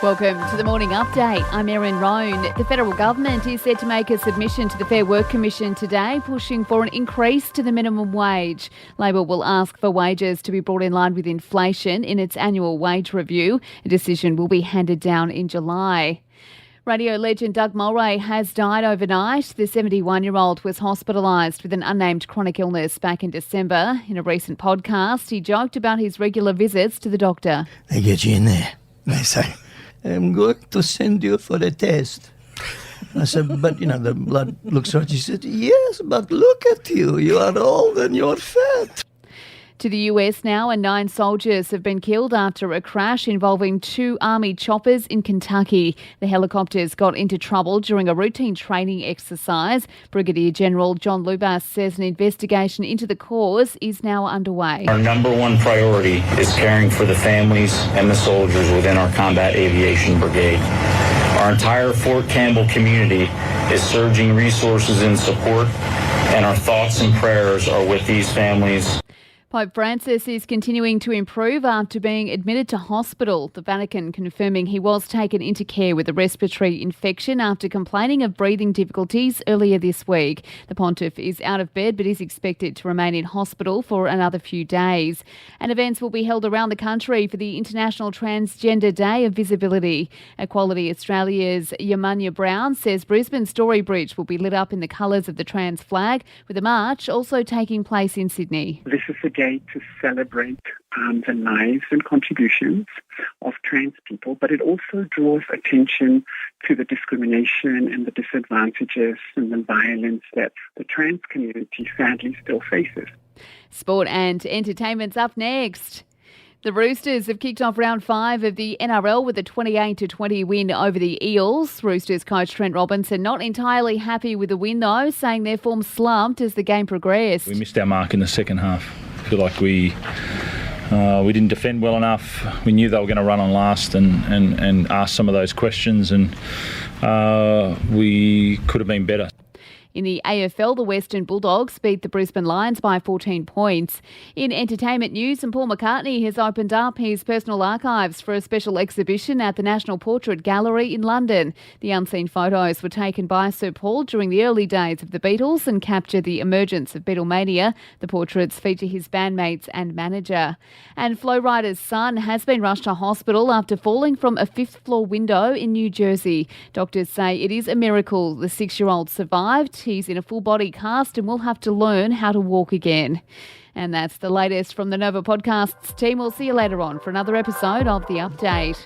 Welcome to the Morning Update. I'm Erin Roan. The federal government is set to make a submission to the Fair Work Commission today, pushing for an increase to the minimum wage. Labor will ask for wages to be brought in line with inflation in its annual wage review. A decision will be handed down in July. Radio legend Doug Mulray has died overnight. The 71-year-old was hospitalised with an unnamed chronic illness back in December. In a recent podcast, he joked about his regular visits to the doctor. They get you in there. They say, I'm going to send you for a test. I said, but, the blood looks right. She said, yes, but look at you. You are old and you're fat. To the US now, and 9 soldiers have been killed after a crash involving 2 Army choppers in Kentucky. The helicopters got into trouble during a routine training exercise. Brigadier General John Lubas says an investigation into the cause is now underway. Our number one priority is caring for the families and the soldiers within our Combat Aviation Brigade. Our entire Fort Campbell community is surging resources and support, and our thoughts and prayers are with these families. Pope Francis is continuing to improve after being admitted to hospital. The Vatican confirming he was taken into care with a respiratory infection after complaining of breathing difficulties earlier this week. The pontiff is out of bed but is expected to remain in hospital for another few days. And events will be held around the country for the International Transgender Day of Visibility. Equality Australia's Yamanya Brown says Brisbane Story Bridge will be lit up in the colours of the trans flag, with a march also taking place in Sydney. This is a day to celebrate the lives and contributions of trans people, but it also draws attention to the discrimination and the disadvantages and the violence that the trans community sadly still faces. Sport and entertainment's up next. The Roosters have kicked off round 5 of the NRL with a 28-20 win over the Eels. Roosters coach Trent Robinson not entirely happy with the win though, saying their form slumped as the game progressed. We missed our mark in the second half. I feel like we didn't defend well enough. We knew they were going to run on last and ask some of those questions, and we could have been better. In the AFL, the Western Bulldogs beat the Brisbane Lions by 14 points. In entertainment news, and Paul McCartney has opened up his personal archives for a special exhibition at the National Portrait Gallery in London. The unseen photos were taken by Sir Paul during the early days of the Beatles and capture the emergence of Beatlemania. The portraits feature his bandmates and manager. And Flo Rida's son has been rushed to hospital after falling from a 5th-floor window in New Jersey. Doctors say it is a miracle the 6-year-old survived. He's in a full-body cast and will have to learn how to walk again. And that's the latest from the Nova Podcasts team. We'll see you later on for another episode of The Update.